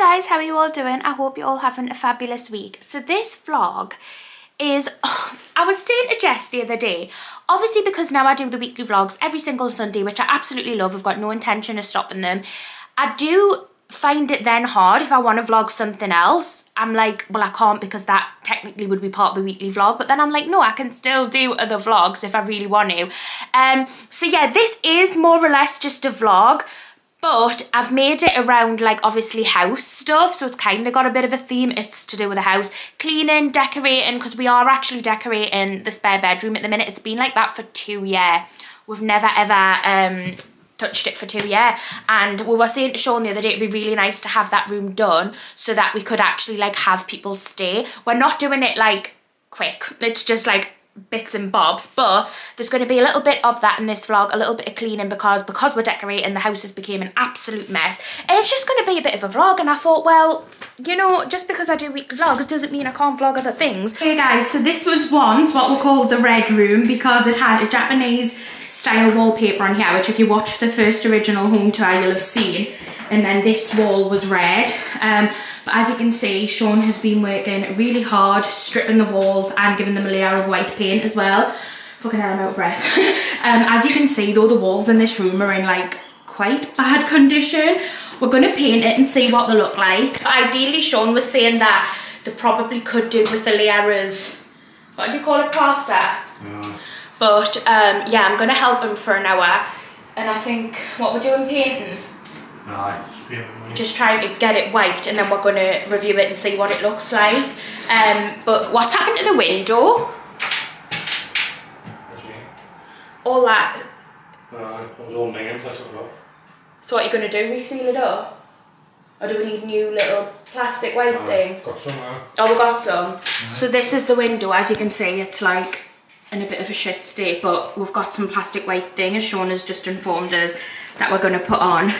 guys, how are you all doing? I hope you're all having a fabulous week. So this vlog is, I was saying to Jess the other day, obviously because now I do the weekly vlogs every single Sunday, which I absolutely love, I've got no intention of stopping them. I do find it then hard if I want to vlog something else. I'm like, well, I can't because that technically would be part of the weekly vlog, but then I'm like, no, I can still do other vlogs if I really want to. So yeah, this is more or less just a vlog, but I've made it around like obviously house stuff, so it's kind of got a bit of a theme. It's to do with the house, cleaning, decorating, because we are actually decorating the spare bedroom at the minute. It's been like that for 2 years. We've never ever touched it for 2 years, and we were saying to Sean the other day it'd be really nice to have that room done so that we could actually like have people stay. We're not doing it like quick, it's just like bits and bobs, but there's going to be a little bit of that in this vlog, a little bit of cleaning, because we're decorating, the house has become an absolute mess, and it's just going to be a bit of a vlog. And I thought, well, you know, just because I do weekly vlogs doesn't mean I can't vlog other things. Hey guys, so this was once what we called the red room because it had a Japanese style wallpaper on here, which if you watch the first original home tour you'll have seen, and then this wall was red. But as you can see, Sean has been working really hard, stripping the walls and giving them a layer of white paint as well. Fucking hell, I'm out of breath. As you can see though, the walls in this room are in like quite bad condition. We're gonna paint it and see what they look like. Ideally, Sean was saying that they probably could do with a layer of, what do you call it, plaster? Yeah. But yeah, I'm gonna help him for an hour, and I think, what we're doing, painting? Just trying to get it white, and then we're going to review it and see what it looks like. But what's happened to the window? All that. It was all minging, so I took it off. So what are you going to do, reseal it up? Or do we need new little plastic white thing? Got some now. Oh, we got some. So this is the window. As you can see, it's like in a bit of a shit state, but we've got some plastic white thing, as Sean has just informed us, that we're going to put on.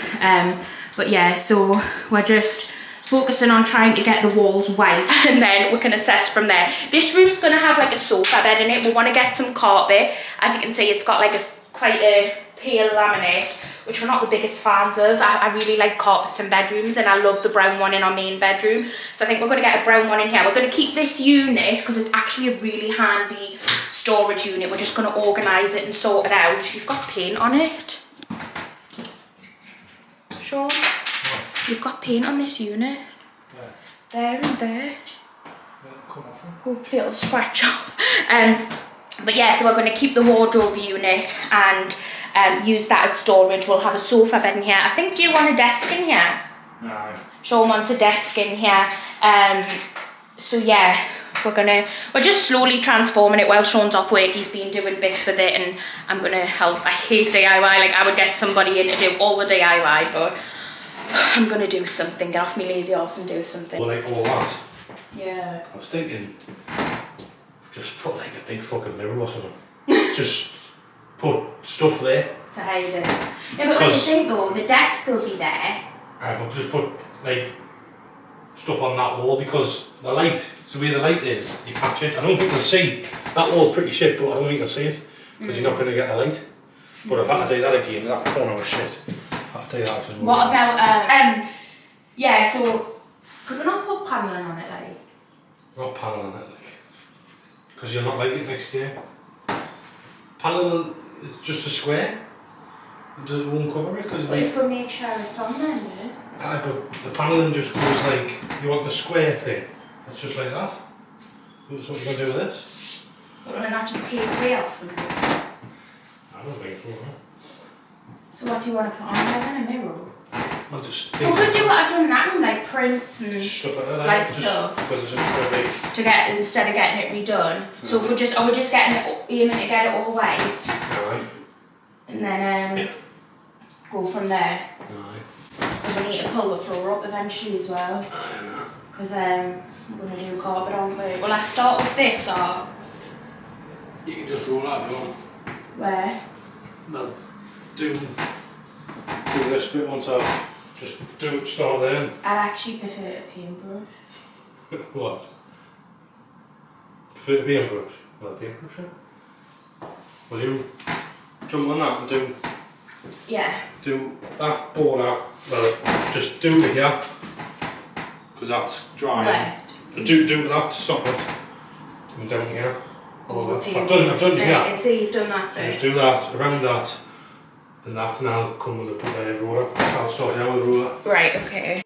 But yeah, so we're just focusing on trying to get the walls white, and then we can assess from there. This room's going to have like a sofa bed in it. We want to get some carpet. As you can see, it's got like quite a pale laminate, which we're not the biggest fans of. I really like carpets in bedrooms, and I love the brown one in our main bedroom. So I think we're going to get a brown one in here. We're going to keep this unit because it's actually a really handy storage unit. We're just going to organise it and sort it out. You've got paint on it, Sean. You've got paint on this unit. Yeah. There and there. Yeah, come off. Hopefully it'll scratch off. But yeah, so we're going to keep the wardrobe unit and use that as storage. We'll have a sofa bed in here. I think, do you want a desk in here? No. Sean wants a desk in here. So yeah, we're just slowly transforming it while Sean's off work. He's been doing bits with it, and I'm gonna help. I hate DIY. Like, I would get somebody in to do all the DIY, but I'm gonna do something. Get off me lazy arse and do something. Well, like all that. Yeah. I was thinking, just put like a big fucking mirror or something. Just put stuff there. To hide it. Yeah, but what do you think though? The desk will be there. But just put like stuff on that wall, because the light, the way the light is, you catch it. I don't think you'll see. That wall's pretty shit, but I don't think you'll see it because you're not going to get the light. But if I had to do that again, that corner was shit. I had to do that as well. What about yeah, so could we not put paneling on it, like? Not paneling on it, like, because you'll not like it next year. Paneling is just a square. It won't cover it. But if we make sure it's on there, no? But the paneling just goes like, you want the square thing. It's just like that. That's what you're going to do with this. But will it not just take away off from it? I don't think so. So what do you want to put on there then? A mirror? I'll just think. We could do what I've done in that room, like prints and stuff like that. Like stuff. Because it's just very big. To get, instead of getting it redone. So if we're just, are we just getting it, aiming to get it all white? Right. And then go from there. Right. Because we need to pull the floor up eventually as well. I know. Because we're going to do carpet, aren't we? Will I start with this or? You can just roll out if you want. Where? Well, do this bit once I've just start there. I'd actually prefer a paintbrush. What? Prefer a paintbrush? Well, a paintbrush, yeah. Will you jump on that and do? Yeah. Do that border. Well, just do it here. because that's drying. Left. So do that to stop it. And down here. Oh, I've done it here. I can see you've done that. So just do that, around that, and I'll come with a roller. I'll start now with a roller. Right, okay.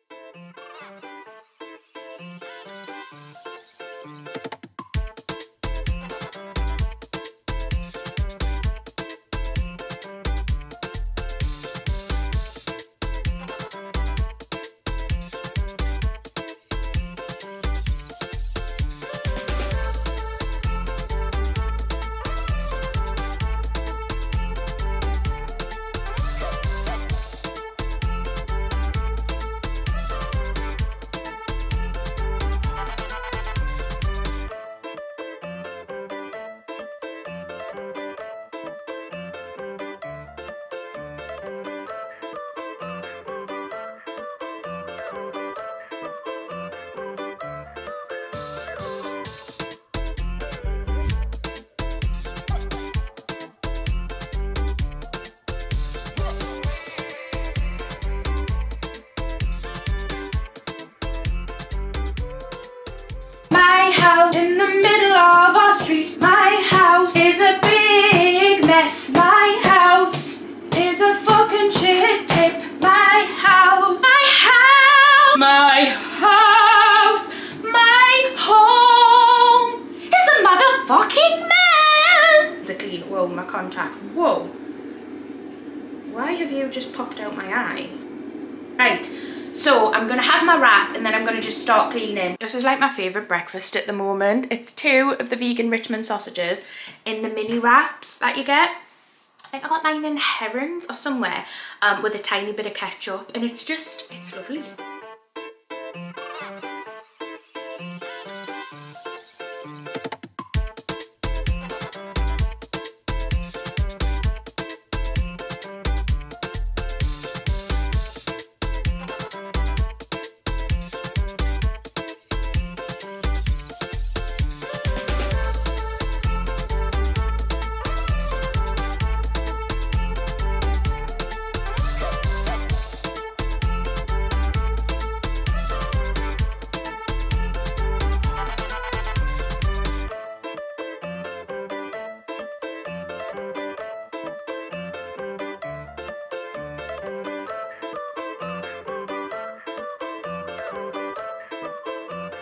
My house in the middle of our street. My house is a big mess. My house is a fucking shit tip. My house, my house, my house, my home is a motherfucking mess. It's a clean. Whoa, my contact. Whoa. Why have you just popped out my eye? Right. So I'm gonna have my wrap and then I'm gonna just start cleaning. This is like my favourite breakfast at the moment. It's 2 of the vegan Richmond sausages in the mini wraps that you get. I think I got mine in Herons or somewhere with a tiny bit of ketchup, and it's lovely.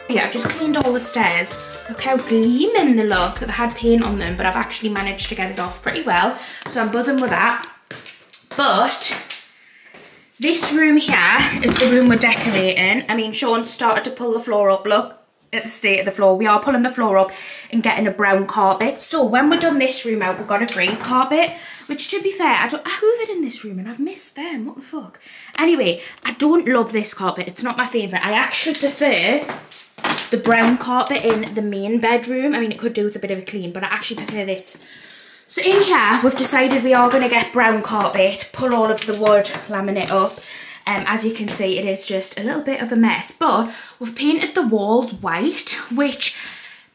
Yeah, I've just cleaned all the stairs. Look how gleaming they look. They had paint on them, but I've actually managed to get it off pretty well. So I'm buzzing with that. But this room here is the room we're decorating. I mean, Sean started to pull the floor up. Look at the state of the floor. We are pulling the floor up and getting a brown carpet. So when we're done this room out, we've got a grey carpet, which, to be fair, I hoovered in this room and I've missed them. What the fuck? Anyway, I don't love this carpet. It's not my favourite. I actually prefer the brown carpet in the main bedroom. I mean, it could do with a bit of a clean, but I actually prefer this. So in here, we've decided we are going to get brown carpet, pull all of the wood laminate up. As you can see, it is just a little bit of a mess, but we've painted the walls white, which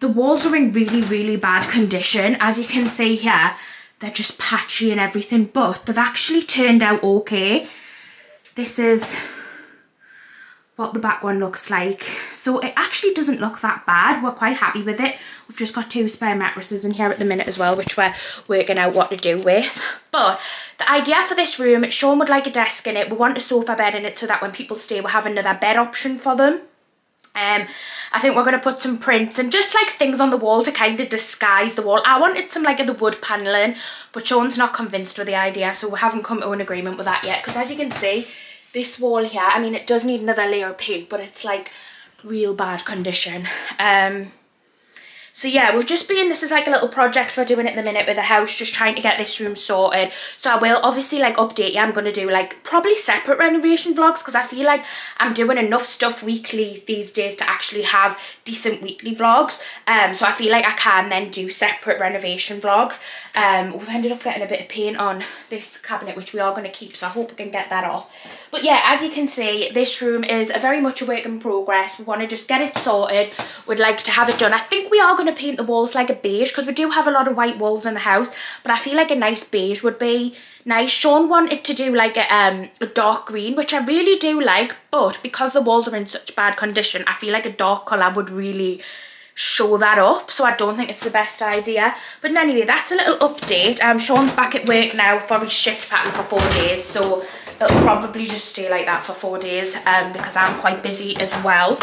the walls are in really, really bad condition. As you can see here, they're just patchy and everything, but they've actually turned out okay. This is what the back one looks like. So it actually doesn't look that bad. We're quite happy with it. We've just got 2 spare mattresses in here at the minute as well, which we're working out what to do with. But the idea for this room, Sean would like a desk in it. We want a sofa bed in it so that when people stay, we'll have another bed option for them. I think we're going to put some prints and just like things on the wall to kind of disguise the wall. I wanted some like of the wood panelling, but Sean's not convinced with the idea, so we haven't come to an agreement with that yet. Because as you can see, this wall here, I mean, it does need another layer of paint, but it's like real bad condition. So yeah, we've just been, this is like a little project we're doing at the minute with the house, just trying to get this room sorted. So I will obviously like update you. I'm going to do like probably separate renovation vlogs, because I feel like I'm doing enough stuff weekly these days to actually have decent weekly vlogs. So I feel like I can then do separate renovation vlogs. We've ended up getting a bit of paint on this cabinet, which we are going to keep, so I hope we can get that off. But yeah, as you can see, this room is very much a work in progress. We want to just get it sorted. We'd like to have it done. I think we are going going to paint the walls like a beige because we do have a lot of white walls in the house, but I feel like a nice beige would be nice. Sean wanted to do like a dark green, which I really do like, but because the walls are in such bad condition, I feel like a dark colour would really show that up, so I don't think it's the best idea. But anyway, that's a little update. Sean's back at work now for his shift pattern for 4 days, so it'll probably just stay like that for 4 days because I'm quite busy as well.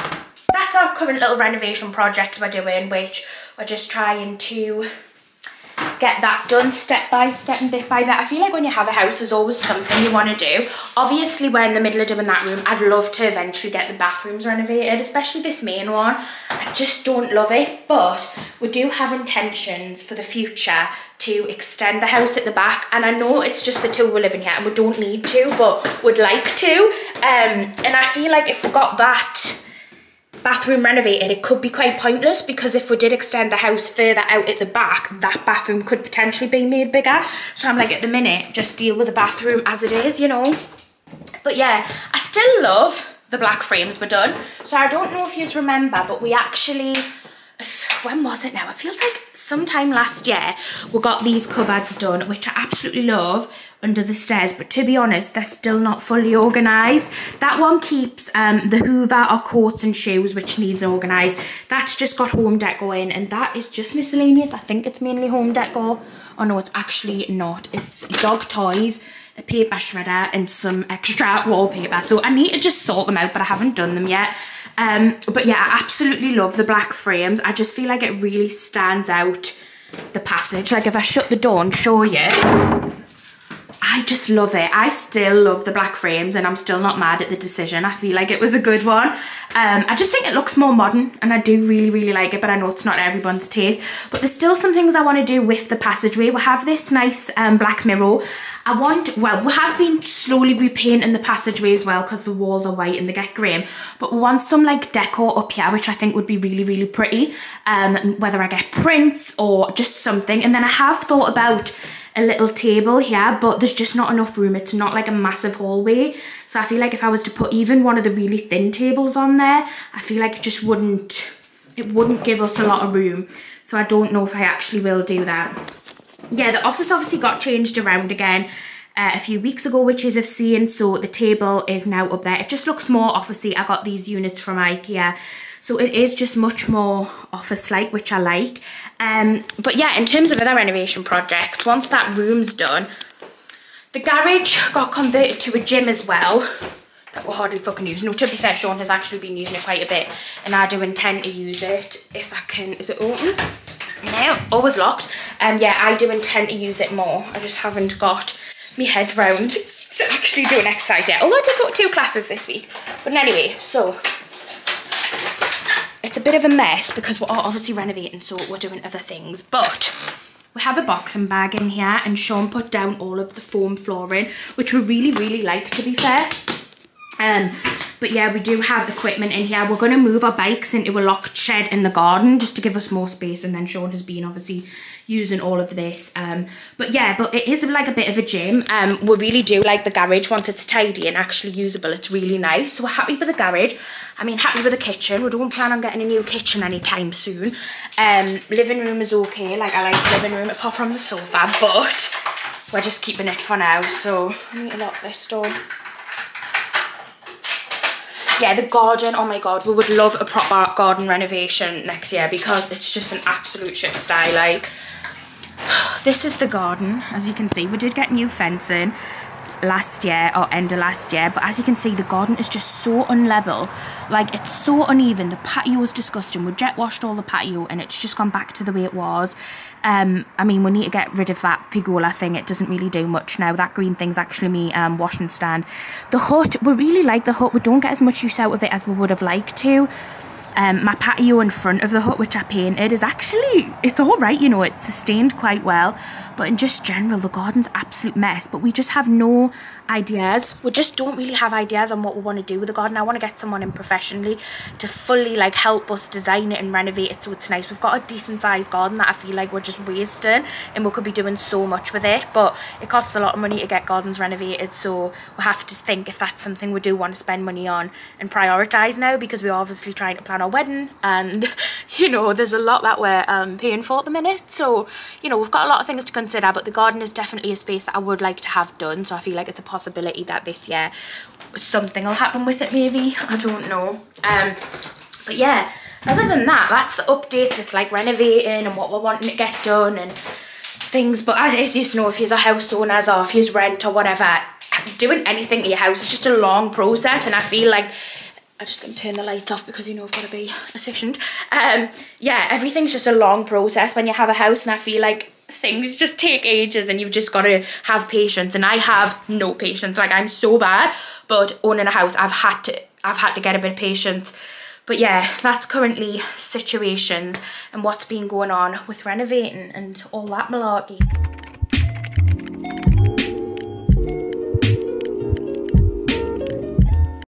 That's our current little renovation project we're doing, which we're just trying to get that done step by step and bit by bit. I feel like when you have a house, there's always something you want to do. Obviously, we're in the middle of doing that room. I'd love to eventually get the bathrooms renovated, especially this main one. I just don't love it, but we do have intentions for the future to extend the house at the back. And I know it's just the two we're living here and we don't need to, but would like to. And I feel like if we got that bathroom renovated, it could be quite pointless, because if we did extend the house further out at the back, that bathroom could potentially be made bigger. So I'm like, at the minute, just deal with the bathroom as it is, you know. But yeah, I still love the black frames we're done. So I don't know if you remember, but we actually, when was it now? It feels like sometime last year we got these cupboards done, which I absolutely love, under the stairs, but to be honest, they're still not fully organised. That one keeps the hoover or coats and shoes, which needs organised. That's just got home decor in, and that is just miscellaneous. I think it's mainly home decor. Oh no, it's actually not. It's dog toys, a paper shredder, and some extra wallpaper. So I need to just sort them out, but I haven't done them yet. But yeah, I absolutely love the black frames. I just feel like it really stands out the passage. Like if I shut the door and show you, I just love it. I still love the black frames and I'm still not mad at the decision. I feel like it was a good one. I just think it looks more modern and I do really, really like it, but I know it's not everyone's taste. But there's still some things I want to do with the passageway. We have this nice black mirror. Well, we have been slowly repainting the passageway as well because the walls are white and they get grim. But we want some like decor up here, which I think would be really, really pretty. Whether I get prints or just something. And then I have thought about a little table here, but there's just not enough room. It's not like a massive hallway. So I feel like if I was to put even one of the really thin tables on there, I feel like it wouldn't give us a lot of room. So I don't know if I actually will do that. Yeah, the office obviously got changed around again a few weeks ago, which is of seeing. So the table is now up there. It just looks more officey. I got these units from IKEA. So it is just much more office-like, which I like. But yeah, in terms of other renovation projects, once that room's done, the garage got converted to a gym as well, that we'll hardly fucking use. No, to be fair, Sean has actually been using it quite a bit, and I do intend to use it if I can. Is it open? No, always locked. Yeah, I do intend to use it more. I just haven't got my head round to actually do an exercise yet. Although I did go to 2 classes this week. But anyway, so it's a bit of a mess because we're obviously renovating, so we're doing other things. But we have a boxing bag in here, and Sean put down all of the foam flooring, which we really, really like, to be fair. But yeah, we do have equipment in here. We're going to move our bikes into a locked shed in the garden just to give us more space, and then Sean has been obviously using all of this. But yeah, but it is like a bit of a gym. We really do like the garage once it's tidy and actually usable. It's really nice. So we're happy with the garage. I mean, happy with the kitchen. We don't plan on getting a new kitchen anytime soon. Living room is okay. Like, I like the living room apart from the sofa, but we're just keeping it for now. So I need to lock this door. Yeah, the garden, oh my god, we would love a proper garden renovation next year because it's just an absolute shit style. Like, this is the garden. As you can see, we did get new fencing last year, or end of last year, but as you can see, the garden is just so unlevel. Like, it's so uneven. The patio is disgusting. We jet washed all the patio and it's just gone back to the way it was. I mean, we need to get rid of that pergola thing. It doesn't really do much now. That green thing's actually me washing stand. The hut, we really like the hut. We don't get as much use out of it as we would have liked to. My patio in front of the hut, which I painted, is actually, it's all right, you know, it's sustained quite well. But in just general, the garden's an absolute mess. But we just have no ideas. We just don't really have ideas on what we want to do with the garden. I want to get someone in professionally to fully like help us design it and renovate it so it's nice. We've got a decent sized garden that I feel like we're just wasting, and we could be doing so much with it. But it costs a lot of money to get gardens renovated, so we have to think if that's something we do want to spend money on and prioritise now, because we're obviously trying to plan our our wedding, and you know, there's a lot that we're paying for at the minute. So, you know, we've got a lot of things to consider, but the garden is definitely a space that I would like to have done. So I feel like it's a possibility that this year something will happen with it, maybe. I don't know. But yeah, other than that, that's the update with like renovating and what we're wanting to get done and things. But as you know, if you're a house owners or if you're rent or whatever, doing anything to your house is just a long process, and I feel like I'm just going to turn the lights off because, you know, I've got to be efficient. Yeah, everything's just a long process when you have a house, and I feel like things just take ages and you've just got to have patience, and I have no patience. Like, I'm so bad, but owning a house, I've had to get a bit of patience. But yeah, that's currently situations and what's been going on with renovating and all that malarkey.